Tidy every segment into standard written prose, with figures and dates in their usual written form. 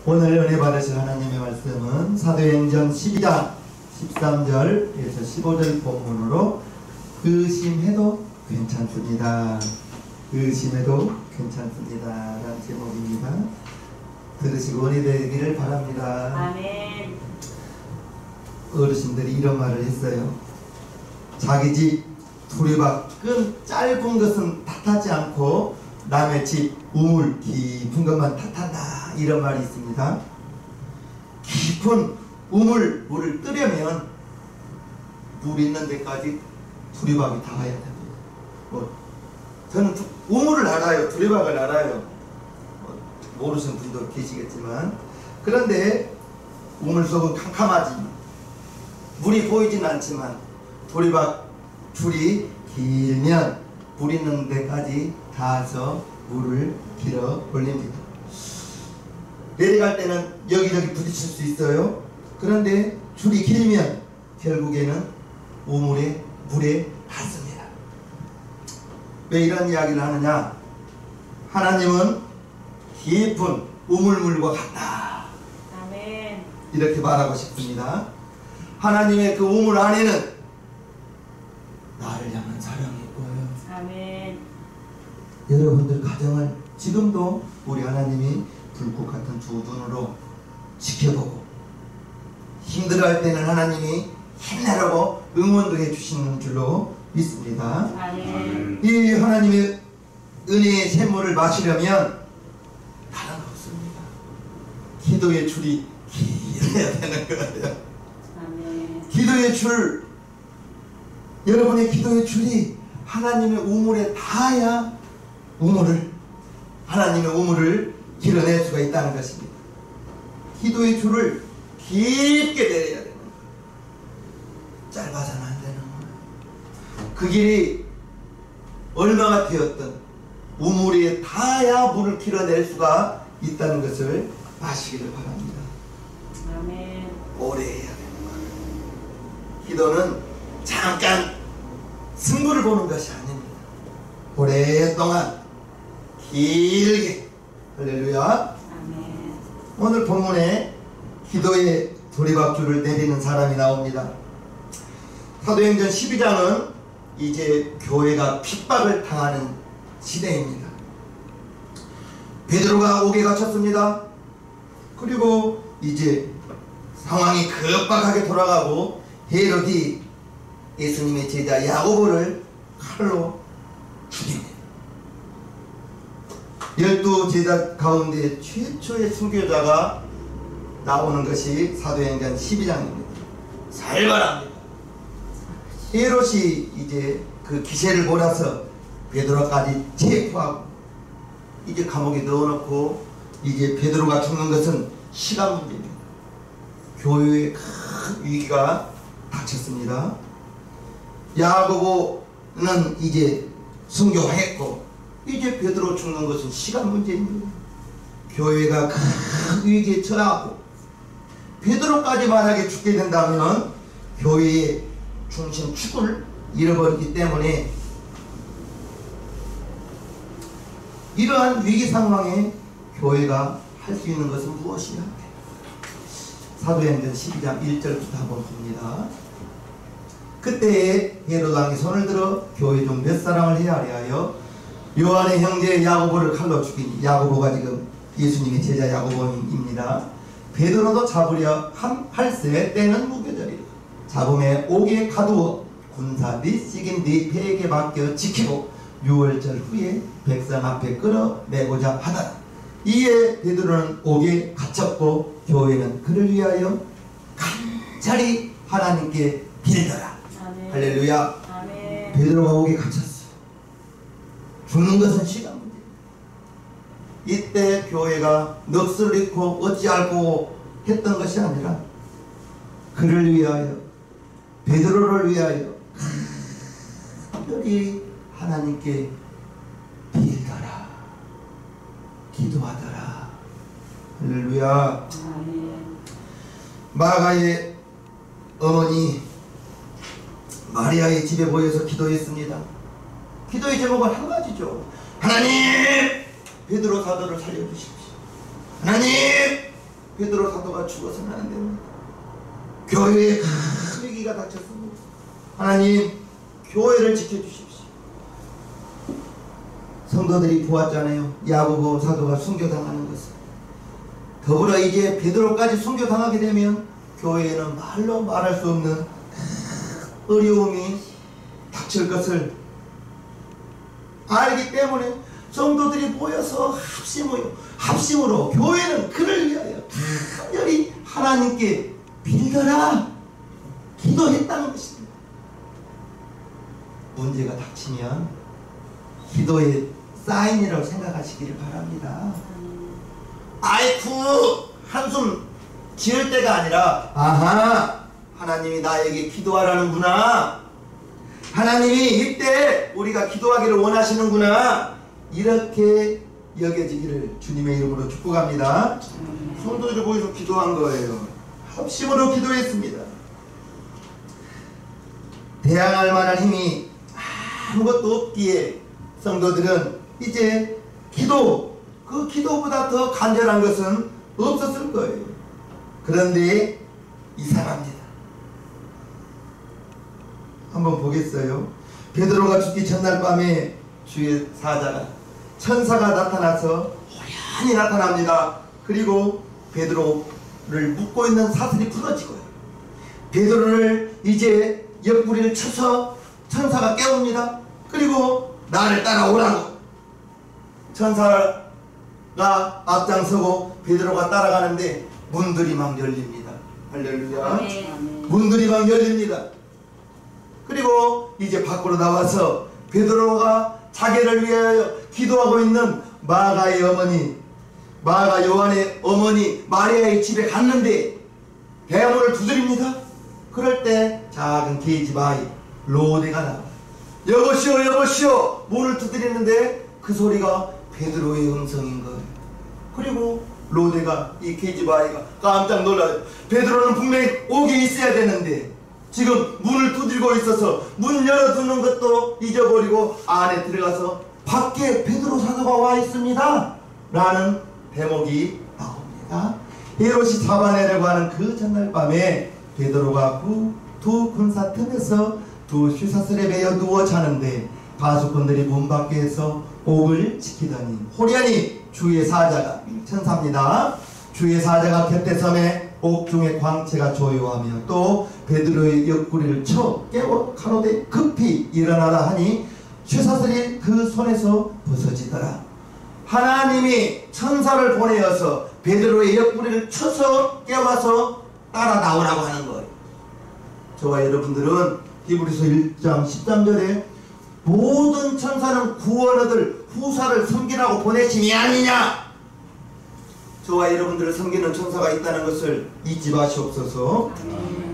오늘 은혜 받으실 하나님의 말씀은 사도행전 12장 13절에서 15절 본문으로 의심해도 괜찮습니다. 의심해도 괜찮습니다 라는 제목입니다. 들으시고 은혜 되기를 바랍니다. 아멘. 어르신들이 이런 말을 했어요. 자기 집 두리밥 끈 짧은 것은 탓하지 않고 남의 집 우물 깊은 것만 탓한다, 이런 말이 있습니다. 깊은 우물 물을 뜨려면 물 있는 데까지 두리밥이 닿아야 됩니다. 저는 우물을 알아요. 두리밥을 알아요. 모르시는 분도 계시겠지만, 그런데 우물 속은 캄캄하지, 물이 보이진 않지만 두리밥 줄이 길면 물 있는 데까지 닿아서 물을 길어 올립니다. 내려갈 때는 여기저기 부딪힐 수 있어요. 그런데 줄이 길면 결국에는 우물에 물에 닿습니다. 왜 이런 이야기를 하느냐? 하나님은 깊은 우물물과 같다, 아멘. 이렇게 말하고 싶습니다. 하나님의 그 우물 안에는 나를 향한 사랑이 있고요. 아멘. 여러분들 가정을 지금도 우리 하나님이 불꽃 같은 두 눈으로 지켜보고, 힘들어할 때는 하나님이 힘내라고 응원도 해주시는 줄로 믿습니다. 아멘. 이 하나님의 은혜의 샘물을 마시려면 다른 거 없습니다. 기도의 줄이 길어야 되는 거예요. 아멘. 기도의 줄, 여러분의 기도의 줄이 하나님의 우물에 닿아야 하나님의 우물을 길어낼 수가 있다는 것입니다. 기도의 줄을 깊게 내려야 되는 거예요. 짧아서는 안 되는 거예요. 그 길이 얼마가 되었든 우물에 닿아야 물을 길어낼 수가 있다는 것을 아시기를 바랍니다. 아멘. 오래 해야 되는 거예요. 기도는 잠깐 승부를 보는 것이 아닙니다. 오랫동안 길게. 할렐루야. 아멘. 오늘 본문에 기도의 두리밥줄을 내리는 사람이 나옵니다. 사도행전 12장은 이제 교회가 핍박을 당하는 시대입니다. 베드로가 옥에 갇혔습니다. 그리고 이제 상황이 급박하게 돌아가고 헤롯이 예수님의 제자 야고보를 칼로 죽입니다. 12 제자 가운데 최초의 순교자가 나오는 것이 사도행전 12장입니다. 살벌합니다. 헤롯이 이제 그 기세를 몰아서 베드로까지 체포하고 이제 감옥에 넣어놓고, 이제 베드로가 죽는 것은 시간 문제입니다. 교회에 큰 위기가 닥쳤습니다. 야고보는 이제 순교했고 이제 베드로 죽는 것은 시간 문제입니다. 교회가 큰 위기에 처하고 베드로까지 만약에 죽게 된다면 교회의 중심 축을 잃어버리기 때문에 이러한 위기 상황에 교회가 할 수 있는 것은 무엇이냐? 사도행전 12장 1절부터 한번 봅니다. 그때에 헤롯 왕이 손을 들어 교회 중 몇 사람을 헤아려 하여 요한의 형제 야고보를 칼로 죽이니, 야고보가 지금 예수님의 제자 야고보입니다. 베드로도 잡으려 할세 때는 무교절이라. 잡음에 옥에 가두어 군사 및 식인 네 패에게 맡겨 지키고 6월절 후에 백성 앞에 끌어내고자 하더라. 이에 베드로는 옥에 갇혔고 교회는 그를 위하여 간절히 하나님께 빌더라. 아멘. 할렐루야. 아멘. 베드로가 옥에 갇혔어요. 죽는 것은 시간 문제. 이때 교회가 넋을 잃고 어찌할꼬 했던 것이 아니라 그를 위하여, 베드로를 위하여 간절히 하나님께 빌더라, 기도하더라. 할렐루야. 아멘. 마가의 어머니 마리아의 집에 모여서 기도했습니다. 기도의 제목은 한 가지죠. 하나님, 베드로 사도를 살려주십시오. 하나님, 베드로 사도가 죽어서는 안 됩니다. 교회에 큰 위기가 닥쳤습니다. 하나님, 교회를 지켜주십시오. 성도들이 보았잖아요. 야고보 사도가 순교당하는 것을. 더불어 이제 베드로까지 순교당하게 되면 교회에는 말로 말할 수 없는 어려움이 닥칠 것을 알기 때문에 성도들이 모여서 합심으로 교회는 그를 위하여 간절히 하나님께 빌더라 기도했다는 것입니다. 문제가 닥치면 기도의 사인이라고 생각하시기를 바랍니다. 아이쿠 한숨 지을 때가 아니라 아하 하나님이 나에게 기도하라는구나, 하나님이 이때 우리가 기도하기를 원하시는구나, 이렇게 여겨지기를 주님의 이름으로 축복합니다. 성도들이 모여서 기도한 거예요. 합심으로 기도했습니다. 대항할 만한 힘이 아무것도 없기에 성도들은 이제 그 기도보다 더 간절한 것은 없었을 거예요. 그런데 이상합니다. 한번 보겠어요. 베드로가 죽기 전날 밤에 주의 사자가 천사가 나타나서 호연히 나타납니다. 그리고 베드로를 묶고 있는 사슬이 풀어지고요. 베드로를 이제 옆구리를 쳐서 천사가 깨웁니다. 그리고 나를 따라오라고 천사가 앞장서고 베드로가 따라가는데 문들이 막 열립니다. 할렐루야. 문들이 막 열립니다. 그리고 이제 밖으로 나와서 베드로가 자기를 위하여 기도하고 있는 마가의 어머니, 마가 요한의 어머니 마리아의 집에 갔는데 대문을 두드립니다. 그럴 때 작은 계집 아이 로데가 나와요. 여보시오 여보시오 문을 두드리는데 그 소리가 베드로의 음성인 거예요. 그리고 로데가 이 계집 아이가 깜짝 놀라요. 베드로는 분명히 옥에 있어야 되는데 지금 문을 두드리고 있어서 문 열어두는 것도 잊어버리고 안에 들어가서 밖에 베드로 사도가 와 있습니다 라는 대목이 나옵니다. 헤롯이 잡아내려고 하는 그 전날 밤에 베드로가 두 군사 틈에서 두 쇠사슬에 매여 누워 자는데 가수꾼들이 문 밖에서 옥을 지키더니 호련히 주의 사자가 천사입니다. 주의 사자가 곁에 섬에 옥중의 광채가 조요하며 또 베드로의 옆구리를 쳐 깨워 가로되 급히 일어나라 하니 쇠사슬이 그 손에서 부서지더라. 하나님이 천사를 보내어서 베드로의 옆구리를 쳐서 깨워서 따라 나오라고 하는 거예요. 저와 여러분들은 히브리서 1장 13절에 모든 천사는 구원 얻을 후사를 섬기라고 보내심이 아니냐. 저와 여러분들을 섬기는 천사가 있다는 것을 잊지 마시옵소서.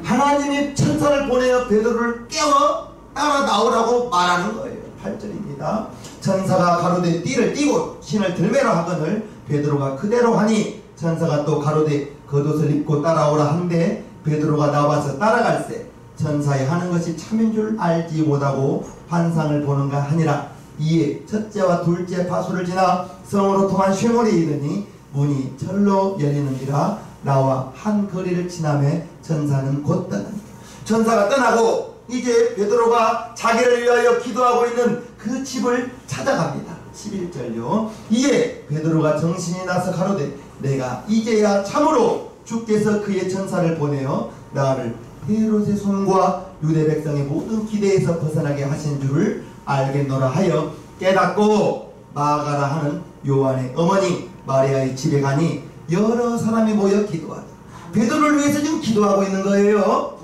하나님이 천사를 보내어 베드로를 깨워 따라 나오라고 말하는 거예요. 8절입니다. 천사가 가로되 띠를 띠고 신을 들매라 하거늘 베드로가 그대로 하니 천사가 또 가로되 겉옷을 입고 따라오라 한데 베드로가 나와서 따라갈새 천사의 하는 것이 참인 줄 알지 못하고 환상을 보는가 하니라. 이에 첫째와 둘째 파수를 지나 성으로 통한 쉐몰에 이르니 문이 절로 열리는지라. 나와 한 거리를 지나매 천사는 곧 떠나니. 천사가 떠나고 이제 베드로가 자기를 위하여 기도하고 있는 그 집을 찾아갑니다. 11절요. 이에 베드로가 정신이 나서 가로되 내가 이제야 참으로 주께서 그의 천사를 보내어 나를 헤롯의 손과 유대 백성의 모든 기대에서 벗어나게 하신 줄을 알겠노라 하여 깨닫고 마가라 하는 요한의 어머니 마리아의 집에 가니 여러 사람이 모여 기도하다. 베드로를 위해서 지금 기도하고 있는 거예요.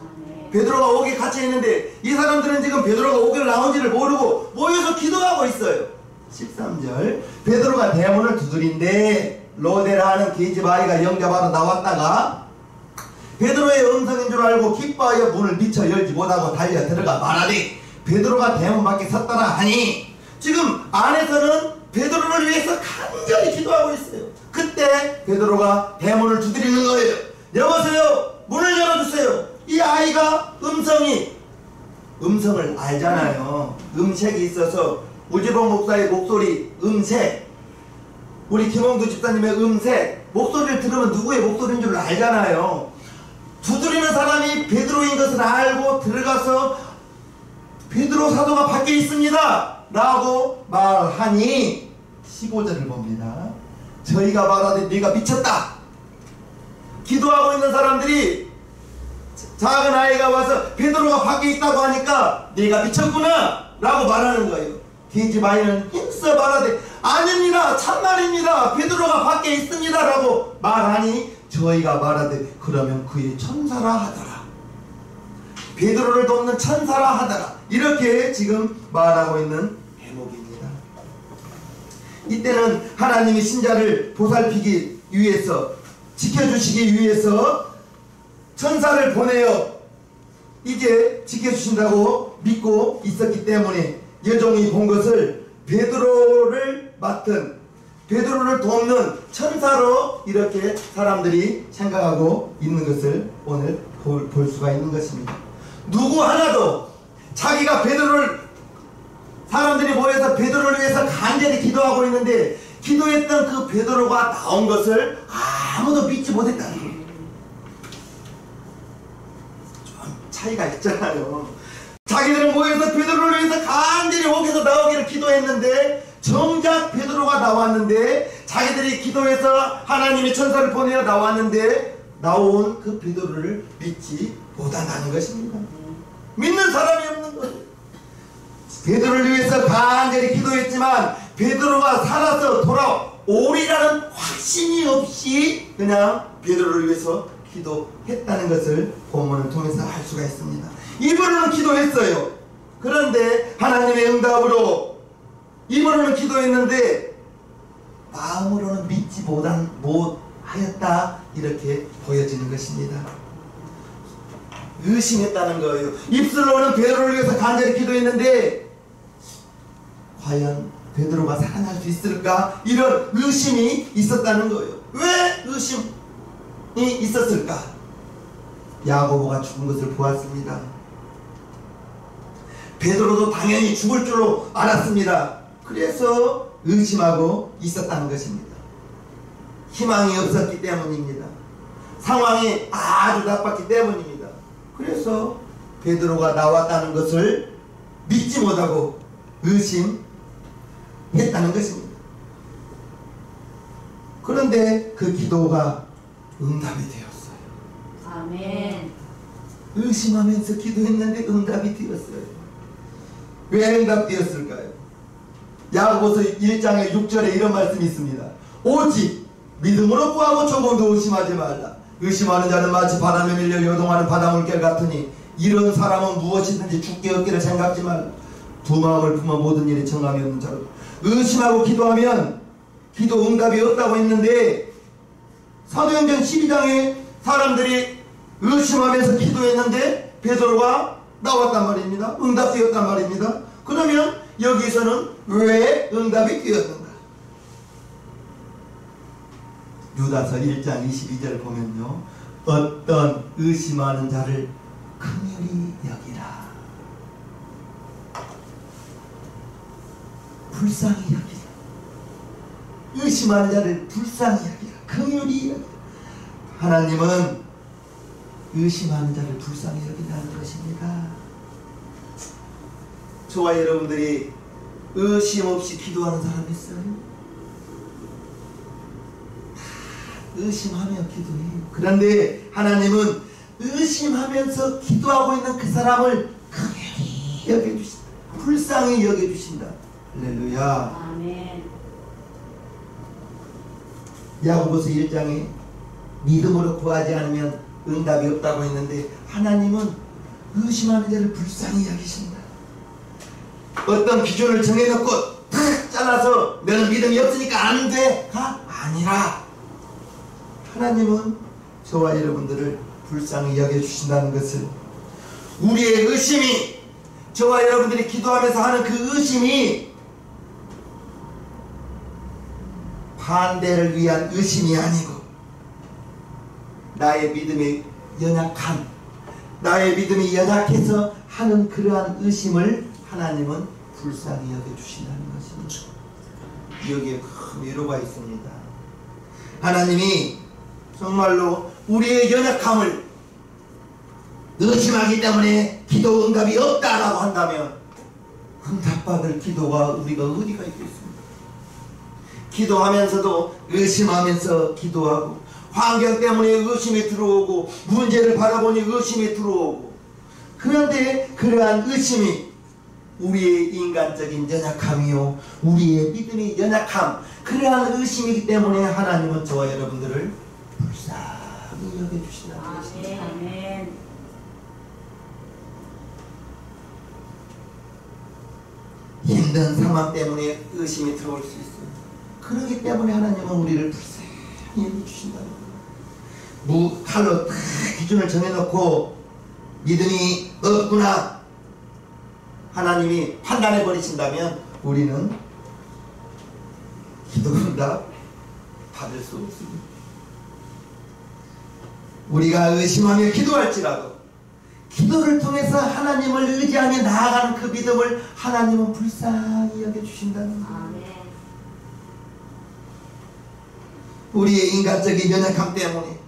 베드로가 옥에 갇혀 있는데 이 사람들은 지금 베드로가 옥에 나온지를 모르고 모여서 기도하고 있어요. 13절. 베드로가 대문을 두드린데 로데라 하는 계집 아이가 영접하러 나왔다가 베드로의 음성인 줄 알고 기뻐하여 문을 미처 열지 못하고 달려 들어가 말하되 베드로가 대문 밖에 섰더라 하니 지금 안에서는 베드로를 위해서 간절히 기도하고 있어요. 그때 베드로가 대문을 두드리는 거예요. 여보세요 문을 열어주세요. 이 아이가 음성을 알잖아요. 음색이 있어서 우지봉 목사의 목소리 음색 우리 김홍두 집사님의 음색, 목소리를 들으면 누구의 목소리인 줄 알잖아요. 두드리는 사람이 베드로인 것을 알고 들어가서 베드로 사도가 밖에 있습니다 라고 말하니 15절을 봅니다. 저희가 말하되 네가 미쳤다. 기도하고 있는 사람들이 작은 아이가 와서 베드로가 밖에 있다고 하니까 네가 미쳤구나 라고 말하는 거예요. 돼지 마이는 힘써 말하되 아닙니다, 참말입니다, 베드로가 밖에 있습니다 라고 말하니 저희가 말하되 그러면 그의 천사라 하더라, 베드로를 돕는 천사라 하더라, 이렇게 지금 말하고 있는 대목입니다. 이때는 하나님이 신자를 보살피기 위해서, 지켜주시기 위해서 천사를 보내어 이제 지켜주신다고 믿고 있었기 때문에 여종이 본 것을 베드로를 맡은, 베드로를 돕는 천사로 이렇게 사람들이 생각하고 있는 것을 오늘 볼 수가 있는 것입니다. 누구 하나도 자기가 베드로를, 사람들이 모여서 베드로를 위해서 간절히 기도하고 있는데 기도했던 그 베드로가 나온 것을 아무도 믿지 못했다는 거예요. 좀 차이가 있잖아요. 자기들은 모여서 베드로를 위해서 간절히 옥에서 나오기를 기도했는데 정작 베드로가 나왔는데, 자기들이 기도해서 하나님의 천사를 보내어 나왔는데 나온 그 베드로를 믿지 못한다는 것입니다. 믿는 사람이 없는 거예요. 베드로를 위해서 간절히 기도했지만 베드로가 살아서 돌아오리라는 확신이 없이 그냥 베드로를 위해서 기도했다는 것을 본문을 통해서 알 수가 있습니다. 입으로는 기도했어요. 그런데 하나님의 응답으로 입으로는 기도했는데 마음으로는 믿지 못하였다, 이렇게 보여지는 것입니다. 의심했다는 거예요. 입술로는 베드로를 위해서 간절히 기도했는데 과연 베드로가 살아날 수 있을까? 이런 의심이 있었다는 거예요. 왜 의심이 있었을까? 야고보가 죽은 것을 보았습니다. 베드로도 당연히 죽을 줄로 알았습니다. 그래서 의심하고 있었다는 것입니다. 희망이 없었기 때문입니다. 상황이 아주 나빴기 때문입니다. 그래서 베드로가 나왔다는 것을 믿지 못하고 의심했다는 것입니다. 그런데 그 기도가 응답이 되었어요. 아멘. 의심하면서 기도했는데 응답이 되었어요. 왜 응답되었을까요? 야고보서 1장의 6절에 이런 말씀이 있습니다. 오직 믿음으로 구하고 조금도 의심하지 말라. 의심하는 자는 마치 바람에 밀려 요동하는 바닷물결 같으니 이런 사람은 무엇이든지 죽게 얻기를 생각지 말라. 두 마음을 품어 모든 일에 정함이 없는 자로. 의심하고 기도하면 기도 응답이 없다고 했는데 사도행전 12장에 사람들이 의심하면서 기도했는데 베드로가 나왔단 말입니다. 응답되었단 말입니다. 그러면 여기서는 왜 응답이 되었는가? 유다서 1장 22절 보면요, 어떤 의심하는 자를 긍휼히 여기라, 불쌍히 여기라. 의심하는 자를 불쌍히 여기라, 긍휼히 여기라. 하나님은 의심하는 자를 불쌍히 여긴다는 것입니다. 저와 여러분들이 의심 없이 기도하는 사람 있어요? 의심하며 기도해요. 그런데 하나님은 의심하면서 기도하고 있는 그 사람을 긍휼히 여겨주신다, 불쌍히 여겨주신다. 할렐루야. 아멘. 야고보서 1장에 믿음으로 구하지 않으면 응답이 없다고 했는데 하나님은 의심하는 자를 불쌍히 여기신다. 어떤 기준을 정해놓고 탁 잘라서 너는 믿음이 없으니까 안 돼가 아니라 하나님은 저와 여러분들을 불쌍히 여겨주신다는 것을, 우리의 의심이, 저와 여러분들이 기도하면서 하는 그 의심이 반대를 위한 의심이 아니고 나의 믿음이 연약한, 나의 믿음이 연약해서 하는 그러한 의심을 하나님은 불쌍히 여겨주신다는 것입니다. 여기에 큰 위로가 있습니다. 하나님이 정말로 우리의 연약함을 의심하기 때문에 기도 응답이 없다라고 한다면 응답받을 기도가 우리가 어디가 있겠습니까? 기도하면서도 의심하면서 기도하고, 환경 때문에 의심이 들어오고, 문제를 바라보니 의심이 들어오고, 그런데 그러한 의심이 우리의 인간적인 연약함이요, 우리의 믿음의 연약함, 그러한 의심이기 때문에 하나님은 저와 여러분들을 불쌍히 여겨주신다는 것입니다. 아멘. 힘든 상황 때문에 의심이 들어올 수 있어요. 그렇기 때문에 하나님은 우리를 불쌍히 여겨주신다는 거예요. 칼로 다 기준을 정해놓고 믿음이 없구나 하나님이 판단해 버리신다면 우리는 기도 응답 받을 수 없습니다. 우리가 의심하며 기도할지라도 기도를 통해서 하나님을 의지하며 나아가는 그 믿음을 하나님은 불쌍히 여겨주신다는 거예요. 아멘. 우리의 인간적인 연약함 때문에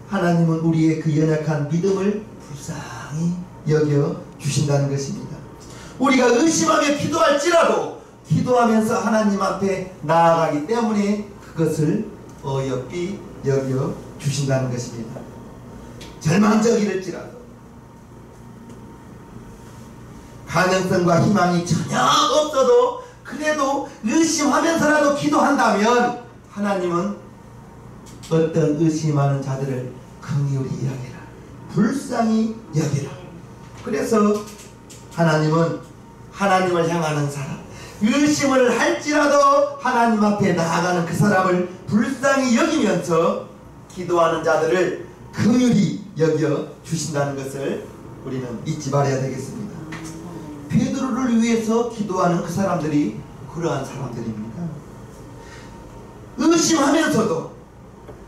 하나님은 우리의 그 연약한 믿음을 불쌍히 여겨주신다는 것입니다. 우리가 의심하며 기도할지라도 기도하면서 하나님 앞에 나아가기 때문에 그것을 어여삐 여겨주신다는 것입니다. 절망적일지라도 가능성과 희망이 전혀 없어도 그래도 의심하면서라도 기도한다면 하나님은 어떤 의심하는 자들을 긍휼히 여기라, 불쌍히 여기라. 그래서 하나님은 하나님을 향하는 사람, 의심을 할지라도 하나님 앞에 나아가는 그 사람을 불쌍히 여기면서 기도하는 자들을 긍휼히 여겨 주신다는 것을 우리는 잊지 말아야 되겠습니다. 베드로를 위해서 기도하는 그 사람들이 그러한 사람들입니다. 의심하면서도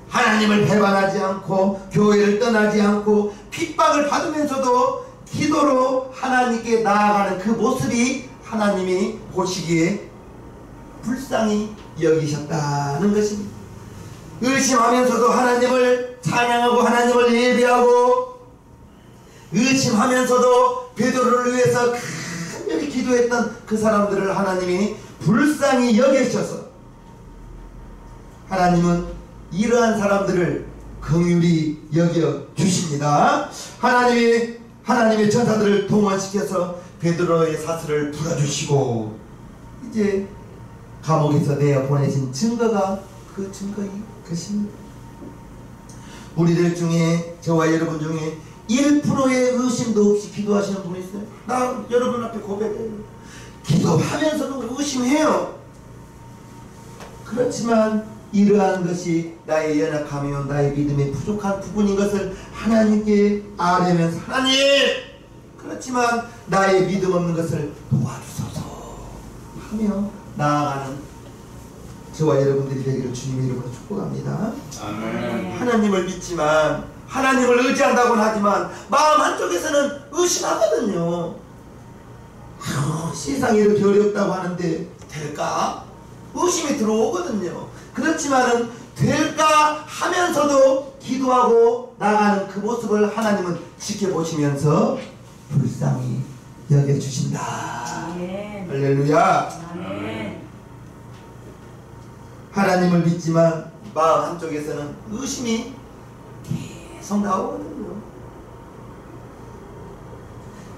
하나님을 배반하지 않고 교회를 떠나지 않고 핍박을 받으면서도 기도로 하나님께 나아가는 그 모습이 하나님이 보시기에 불쌍히 여기셨다는 것입니다. 의심하면서도 하나님을 찬양하고 하나님을 예배하고, 의심하면서도 베드로를 위해서 간절히 기도했던 그 사람들을 하나님이 불쌍히 여기셔서 하나님은 이러한 사람들을 긍휼히 여겨 주십니다. 하나님의 전사들을 동원시켜서 베드로의 사슬을 풀어주시고, 이제 감옥에서 내어 보내신 증거가 그 증거인 것입니다. 우리들 중에, 저와 여러분 중에 1%의 의심도 없이 기도하시는 분이 있어요. 나 여러분 앞에 고백해요. 기도하면서도 의심해요. 그렇지만 이러한 것이 나의 연약함이요, 나의 믿음의 부족한 부분인 것을 하나님께 아뢰면서, 하나님, 그렇지만 나의 믿음 없는 것을 도와주소서 하며 나아가는 저와 여러분들이 되기를 주님의 이름으로 축복합니다. 아멘. 하나님을 믿지만, 하나님을 의지한다고는 하지만 마음 한쪽에서는 의심하거든요. 세상이 이렇게 어렵다고 하는데 될까? 의심이 들어오거든요. 그렇지만은 될까 하면서도 기도하고 나가는 그 모습을 하나님은 지켜보시면서 불쌍히 여겨주신다. 아멘. 할렐루야. 아멘. 하나님을 믿지만 마음 한쪽에서는 의심이 계속 나오거든요.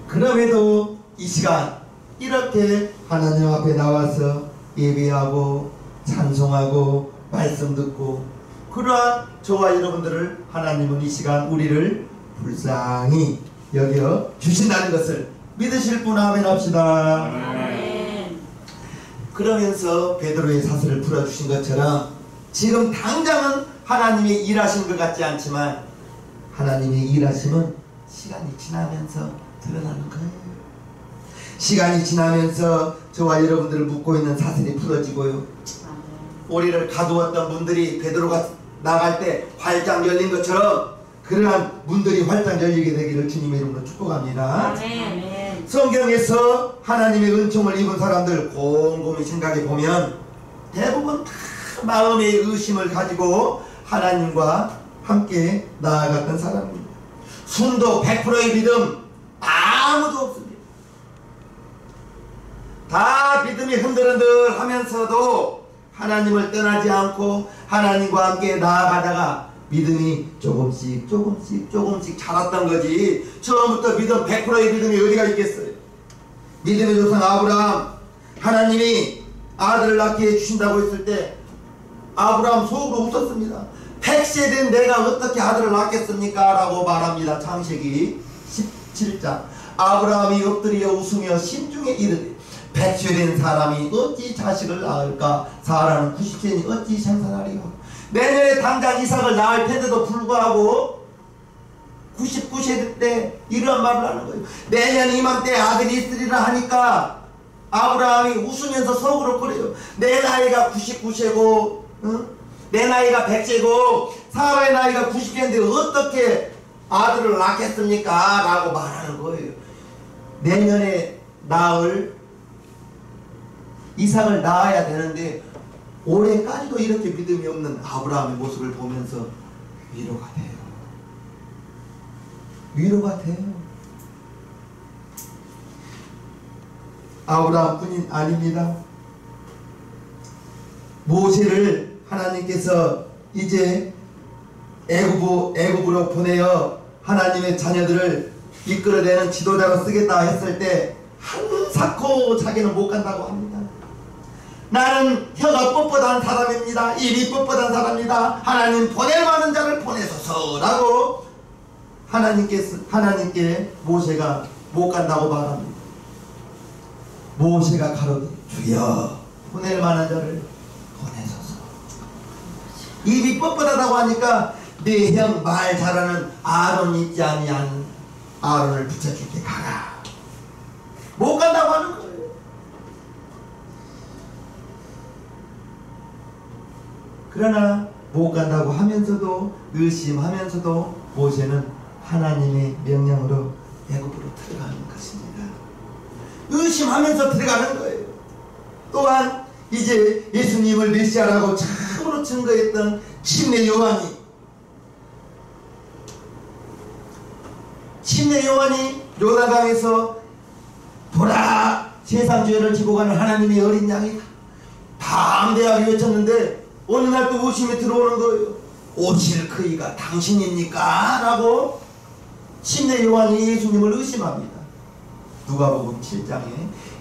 그럼에도 이 시간 이렇게 하나님 앞에 나와서 예배하고 찬송하고 말씀 듣고, 그러한 저와 여러분들을 하나님은 이 시간 우리를 불쌍히 여겨 주신다는 것을 믿으실 분 아멘 합시다. 아멘. 그러면서 베드로의 사슬을 풀어주신 것처럼 지금 당장은 하나님이 일하신 것 같지 않지만 하나님의 일하심은 시간이 지나면서 드러나는 거예요. 시간이 지나면서 저와 여러분들을 묶고 있는 사슬이 풀어지고요, 우리를 가두었던 문들이 베드로가 나갈 때 활짝 열린 것처럼 그러한 문들이 활짝 열리게 되기를 주님의 이름으로 축복합니다. 아멘. 성경에서 하나님의 은총을 입은 사람들 곰곰이 생각해 보면 대부분 다 마음의 의심을 가지고 하나님과 함께 나아갔던 사람입니다. 순도 100%의 믿음 아무도 없습니다. 다 믿음이 흔들흔들 하면서도 하나님을 떠나지 않고 하나님과 함께 나아가다가 믿음이 조금씩 자랐던 거지. 처음부터 믿음 100%의 믿음이 어디가 있겠어요? 믿음의 조상 아브라함, 하나님이 아들을 낳게 해주신다고 했을 때 아브라함 속으로 웃었습니다. 100세 된 내가 어떻게 아들을 낳겠습니까? 라고 말합니다. 창세기 17장. 아브라함이 엎드려 웃으며 심중에 이르되 100세 된 사람이 어찌 자식을 낳을까? 사라는 90세니 어찌 생산하리요? 내년에 당장 이삭을 낳을 텐데도 불구하고 99세 때 이런 말을 하는 거예요. 내년 이맘때 아들이 있으리라 하니까 아브라함이 웃으면서 속으로 그래요. 내 나이가 99세고 내 나이가 100세고 사라의 나이가 90세인데 어떻게 아들을 낳겠습니까? 라고 말하는 거예요. 내년에 낳을 이삭을 낳아야 되는데 올해까지도 이렇게 믿음이 없는 아브라함의 모습을 보면서 위로가 돼요. 위로가 돼요. 아브라함뿐이 아닙니다. 모세를 하나님께서 이제 애굽으로 보내어 하나님의 자녀들을 이끌어내는 지도자로 쓰겠다 했을 때 한사코 자기는 못 간다고 합니다. 나는 혀가 뻣뻣한 사람입니다. 입이 뻣뻣한 사람입니다. 하나님 보낼 만한 자를 보내소서라고 하나님께 모세가 못 간다고 말합니다. 모세가 가로되 주여 보낼 만한 자를 보내소서. 입이 뻣뻣하다고 하니까 네 형 말 잘하는 아론 있지 아니한 아론을 붙여줄게 가라. 못 간다고 하는 거예요. 그러나 못 간다고 하면서도 의심하면서도 모세는 하나님의 명령으로 애굽으로 들어가는 것입니다. 의심하면서 들어가는 거예요. 또한 이제 예수님을 메시아라고 참으로 증거했던 침례 요한이 요단강에서 보라 세상 죄를 지고 가는 하나님의 어린 양이다 담대하게 외쳤는데 어느 날 또 의심이 들어오는 거예요. 오실 그이가 당신입니까? 라고 침례 요한이 예수님을 의심합니다. 누가복음 7장에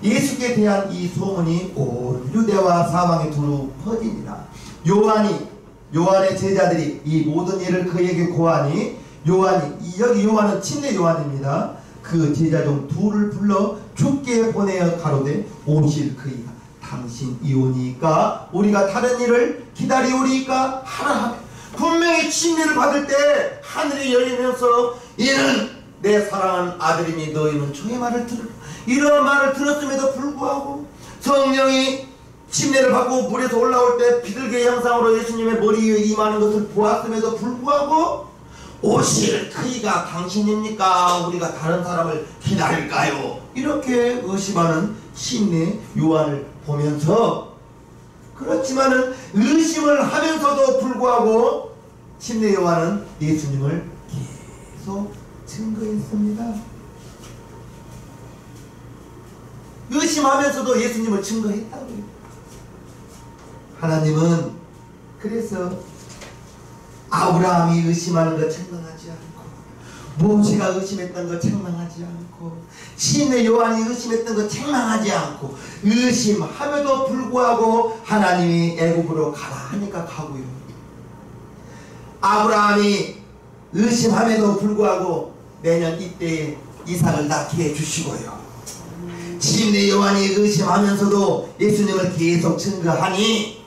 예수께 대한 이 소문이 온 유대와 사방에 두루 퍼지니라. 요한의 제자들이 이 모든 일을 그에게 고하니 여기 요한은 침례 요한입니다. 그 제자 중 둘을 불러 죽게 보내어 가로되 오실 그이가 당신이오니까 우리가 다른 일을 기다리오리까 하라 하며 분명히 침례를 받을 때 하늘이 열리면서 이는 내 사랑하는 아들이니 너희는 저의 말을 들으라. 이런 말을 들었음에도 불구하고 성령이 침례를 받고 물에서 올라올 때 비둘기 형상으로 예수님의 머리 위에 임하는 것을 보았음에도 불구하고 오실 그이가 당신입니까? 우리가 다른 사람을 기다릴까요? 이렇게 의심하는 침례 요한을 보면서 그렇지만은 의심을 하면서도 불구하고 침례 요한은 예수님을 계속 증거했습니다. 의심하면서도 예수님을 증거했다고요. 하나님은 그래서 아브라함이 의심하는 것 책망하지 않고 모세가 의심했던 것 책망하지 않고 침례 요한이 의심했던 것 책망하지 않고 의심함에도 불구하고 하나님이 애굽으로 가라 하니까 가고요. 아브라함이 의심함에도 불구하고 내년 이때에 이삭을 낳게 해주시고요. 침례 요한이 의심하면서도 예수님을 계속 증거하니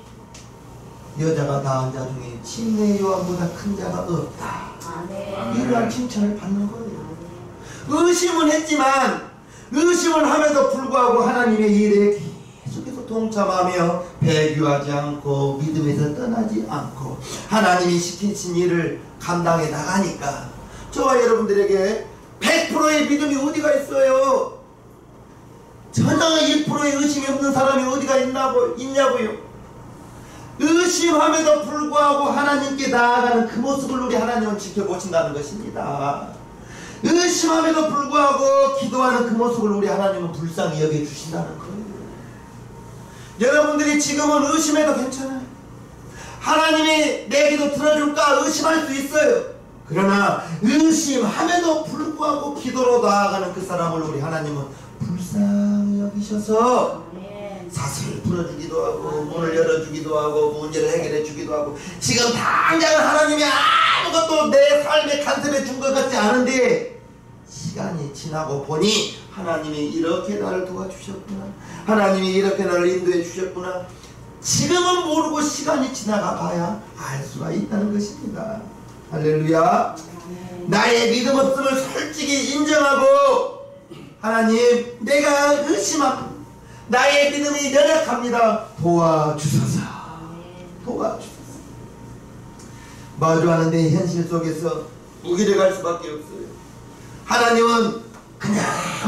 여자가 낳은 자 중에 침례 요한보다 큰 자가 없다. 이러한 칭찬을 받는 거예요. 의심은 했지만 의심을 함에도 불구하고 하나님의 일에 계속해서 동참하며 배교하지 않고 믿음에서 떠나지 않고 하나님이 시키신 일을 감당해 나가니까 저와 여러분들에게 100%의 믿음이 어디가 있어요? 전혀 1%의 의심이 없는 사람이 어디가 있냐고요? 의심함에도 불구하고 하나님께 나아가는 그 모습을 우리 하나님은 지켜보신다는 것입니다. 의심함에도 불구하고 기도하는 그 모습을 우리 하나님은 불쌍히 여겨주신다는 거예요. 여러분들이 지금은 의심해도 괜찮아요. 하나님이 내 기도 들어줄까 의심할 수 있어요. 그러나 의심함에도 불구하고 기도로 나아가는 그 사람을 우리 하나님은 불쌍히 여기셔서 사슬을 풀어주기도 하고 문을 열어주기도 하고 문제를 해결해 주기도 하고, 지금 당장은 하나님이 아무것도 내 삶에 간섭해 준 것 같지 않은데 시간이 지나고 보니 하나님이 이렇게 나를 도와주셨구나, 하나님이 이렇게 나를 인도해 주셨구나, 지금은 모르고 시간이 지나가 봐야 알 수가 있다는 것입니다. 할렐루야. 나의 믿음 없음을 솔직히 인정하고, 하나님 내가 의심합니다, 나의 믿음이 연약합니다, 도와주소서, 도와주소서. 마주하는 내 현실 속에서 무기력할 수밖에 없어요. 하나님은 그냥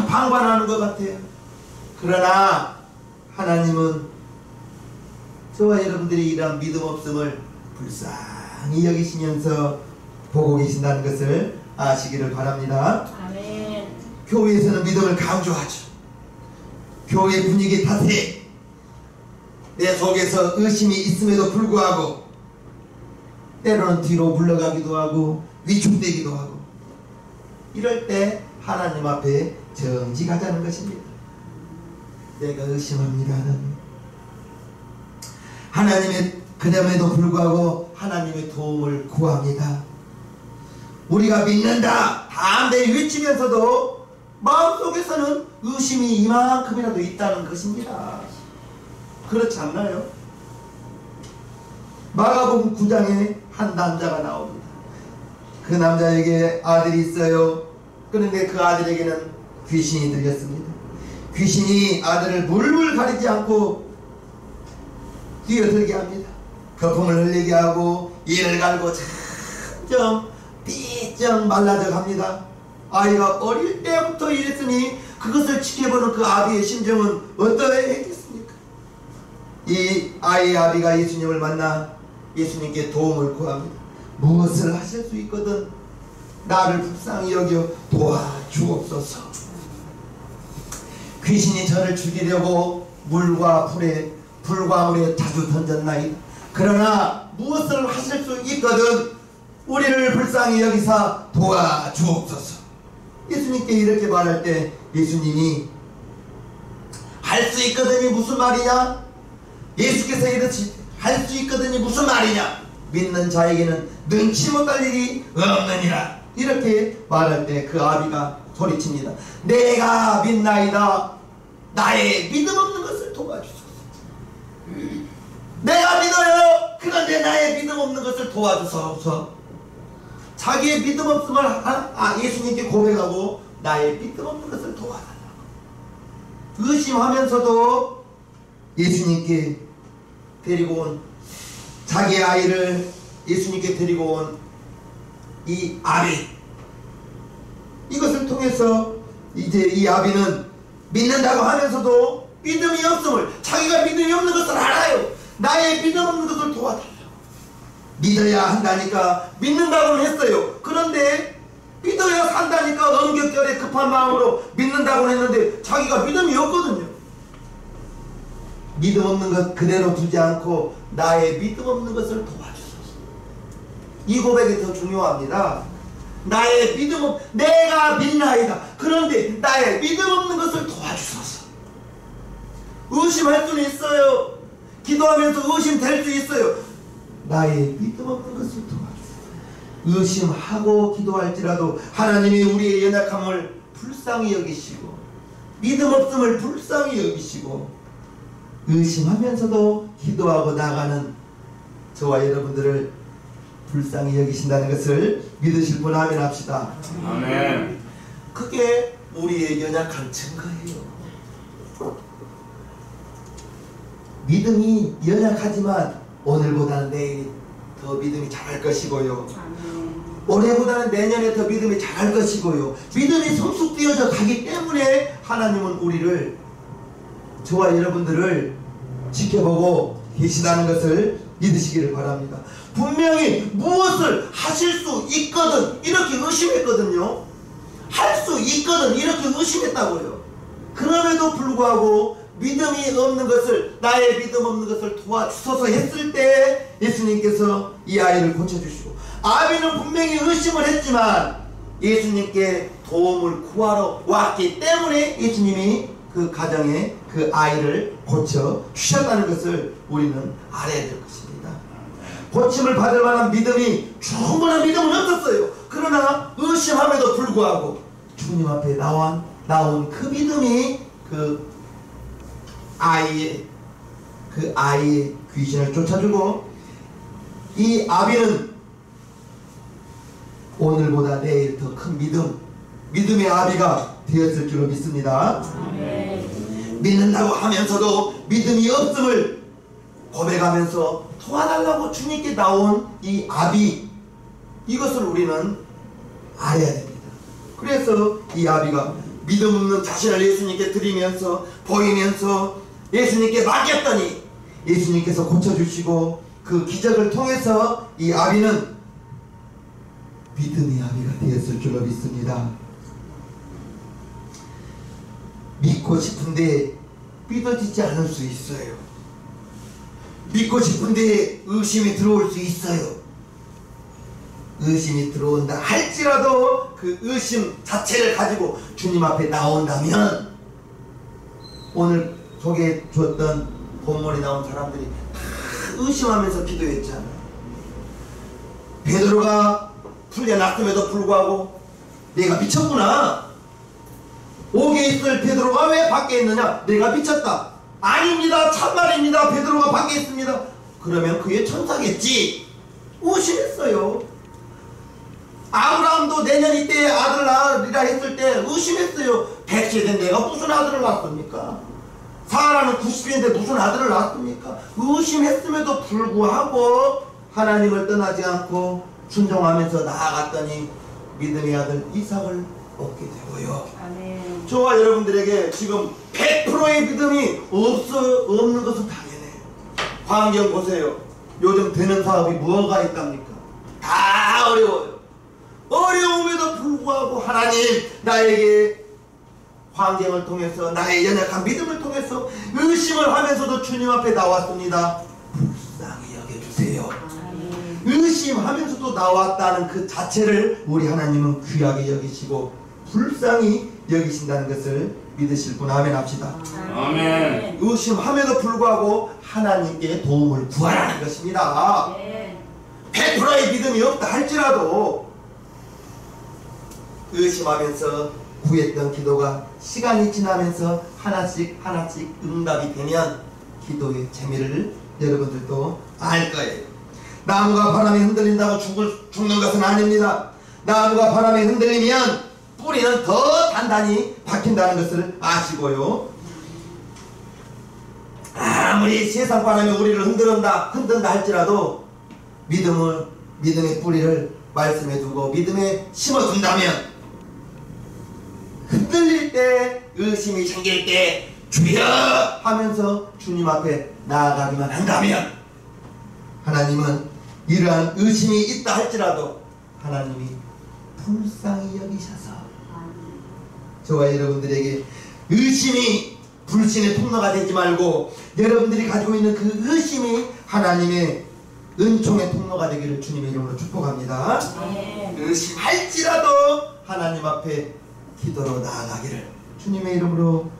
방관하는 것 같아요. 그러나 하나님은 저와 여러분들이 이러한 믿음 없음을 불쌍히 여기시면서 보고 계신다는 것을 아시기를 바랍니다. 아멘. 교회에서는 믿음을 강조하죠. 교회 분위기 탓에 내 속에서 의심이 있음에도 불구하고 때로는 뒤로 물러가기도 하고 위축되기도 하고, 이럴 때 하나님 앞에 정직하자는 것입니다. 내가 의심합니다는 하나님의, 그럼에도 불구하고 하나님의 도움을 구합니다. 우리가 믿는다 담대히 외치면서도 마음속에서는 의심이 이만큼이라도 있다는 것입니다. 그렇지 않나요? 마가복음 9장에 한 남자가 나옵니다. 그 남자에게 아들이 있어요. 그런데 그 아들에게는 귀신이 들렸습니다. 귀신이 아들을 물물 가리지 않고 뛰어들게 합니다. 거품을 흘리게 하고 이를 갈고 점점 삐쩍 말라져 갑니다. 아이가 어릴 때부터 이랬으니 그것을 지켜보는 그 아비의 심정은 어떠했겠습니까? 이 아이의 아비가 예수님을 만나 예수님께 도움을 구합니다. 무엇을 하실 수 있거든 나를 불쌍히 여겨 도와주옵소서. 귀신이 저를 죽이려고 물과 불과 물에 자주 던졌나이다. 그러나 무엇을 하실 수 있거든 우리를 불쌍히 여기사 도와주옵소서. 예수님께 이렇게 말할 때 예수님이 할 수 있거든이 무슨 말이냐? 예수께서 이렇게 할 수 있거든이 무슨 말이냐? 믿는 자에게는 능치 못할 일이 없느니라. 이렇게 말할 때 그 아비가 소리칩니다. 내가 믿나이다. 나의 믿음 없는 것을 도와주소서. 내가 믿어요. 그런데 나의 믿음 없는 것을 도와주소서. 자기의 믿음 없음을 예수님께 고백하고 나의 믿음 없는 것을 도와달라고 의심하면서도 예수님께 데리고 온, 자기 아이를 예수님께 데리고 온 이 아비, 이것을 통해서 이제 이 아비는 믿는다고 하면서도 믿음이 없음을, 자기가 믿음이 없는 것을 알아요. 나의 믿음 없는 것을 도와달라고. 믿어야 한다니까 믿는다고는 했어요. 그런데 믿어야 산다니까 엄격결에 급한 마음으로 믿는다고는 했는데 자기가 믿음이 없거든요. 믿음 없는 것 그대로 두지 않고 나의 믿음 없는 것을 도와주소서. 이 고백이 더 중요합니다. 나의 믿음 내가 믿나이다. 그런데 나의 믿음 없는 것을 도와주소서. 의심할 수는 있어요. 기도하면서 의심될 수 있어요. 나의 믿음 없는 것을 도와주소서. 의심하고 기도할지라도 하나님이 우리의 연약함을 불쌍히 여기시고 믿음 없음을 불쌍히 여기시고 의심하면서도 기도하고 나가는 저와 여러분들을 불쌍히 여기신다는 것을 믿으실 분 아멘 합시다. 아멘. 그게 우리의 연약한 증거예요. 믿음이 연약하지만 오늘보다는 내일 더 믿음이 잘할 것이고요. 올해보다는 내년에 더 믿음이 잘할 것이고요. 믿음이 성숙되어져 가기 때문에 하나님은 우리를, 저와 여러분들을 지켜보고 계시다는 것을 믿으시기를 바랍니다. 분명히 무엇을 하실 수 있거든 이렇게 의심했거든요. 할 수 있거든 이렇게 의심했다고요. 그럼에도 불구하고 믿음이 없는 것을, 나의 믿음 없는 것을 도와주소서 했을 때 예수님께서 이 아이를 고쳐주시고, 아비는 분명히 의심을 했지만 예수님께 도움을 구하러 왔기 때문에 예수님이 그 가정에 그 아이를 고쳐 주셨다는 것을 우리는 알아야 될 것입니다. 고침을 받을 만한 믿음이, 충분한 믿음은 없었어요. 그러나 의심함에도 불구하고 주님 앞에 나온 그 믿음이 그 아이의 귀신을 쫓아주고, 이 아비는 오늘보다 내일 더 큰 믿음의 아비가 되었을 줄로 믿습니다. 믿는다고 하면서도 믿음이 없음을 고백하면서 도와달라고 주님께 나온 이 아비, 이것을 우리는 알아야 됩니다. 그래서 이 아비가 믿음 없는 자신을 예수님께 드리면서 보이면서 예수님께 맡겼더니 예수님께서 고쳐주시고, 그 기적을 통해서 이 아비는 믿음의 아비가 되었을 줄로 믿습니다. 믿고 싶은데 믿어지지 않을 수 있어요. 믿고 싶은데 의심이 들어올 수 있어요. 의심이 들어온다 할지라도 그 의심 자체를 가지고 주님 앞에 나온다면, 오늘 소개해 주었던 본문에 나온 사람들이 다 의심하면서 기도했잖아요. 베드로가 풀려났음에도 불구하고 내가 미쳤구나, 옥에 있을 베드로가 왜 밖에 있느냐, 내가 미쳤다, 아닙니다, 참말입니다, 베드로가 밖에 있습니다. 그러면 그의 천사겠지, 의심했어요. 아브라함도 내년 이때에 아들 낳으리라 했을 때 의심했어요. 100세 된 내가 무슨 아들을 낳습니까? 사라는 90세인데 무슨 아들을 낳습니까? 의심했음에도 불구하고 하나님을 떠나지 않고 순종하면서 나아갔더니 믿음의 아들 이삭을 얻게 되고요. 아멘. 저와 여러분들에게 지금 100%의 믿음이 없는 것은 당연해요. 환경 보세요. 요즘 되는 사업이 뭐가 있답니까? 다 어려워요. 어려움에도 불구하고 하나님, 나에게 환경을 통해서, 나의 연약한 믿음을 통해서 의심을 하면서도 주님 앞에 나왔습니다. 불쌍히 여겨주세요. 의심하면서도 나왔다는 그 자체를 우리 하나님은 귀하게 여기시고 불쌍히 여기신다는 것을 믿으실 분 아멘 합시다. 아멘. 의심함에도 불구하고 하나님께 도움을 구하라는 것입니다. 100%의 믿음이 없다 할지라도 의심하면서 구했던 기도가 시간이 지나면서 하나씩 응답이 되면 기도의 재미를 여러분들도 알 거예요. 나무가 바람에 흔들린다고 죽는 것은 아닙니다. 나무가 바람에 흔들리면 뿌리는 더 단단히 박힌다는 것을 아시고요. 아무리 세상 바람이 우리를 흔든다 할지라도 믿음의 뿌리를 말씀에 두고 믿음에 심어둔다면, 흔들릴 때, 의심이 생길 때 주여 하면서 주님 앞에 나아가기만 한다면, 하나님은 이러한 의심이 있다 할지라도 하나님이 불쌍히 여기셔서 저와 여러분들에게 의심이 불신의 통로가 되지 말고, 여러분들이 가지고 있는 그 의심이 하나님의 은총의 통로가 되기를 주님의 이름으로 축복합니다. 의심할지라도 하나님 앞에 기도로 나아가기를 주님의 이름으로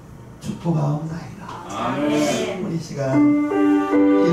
축복하옵나이다. 아멘. 우리 시간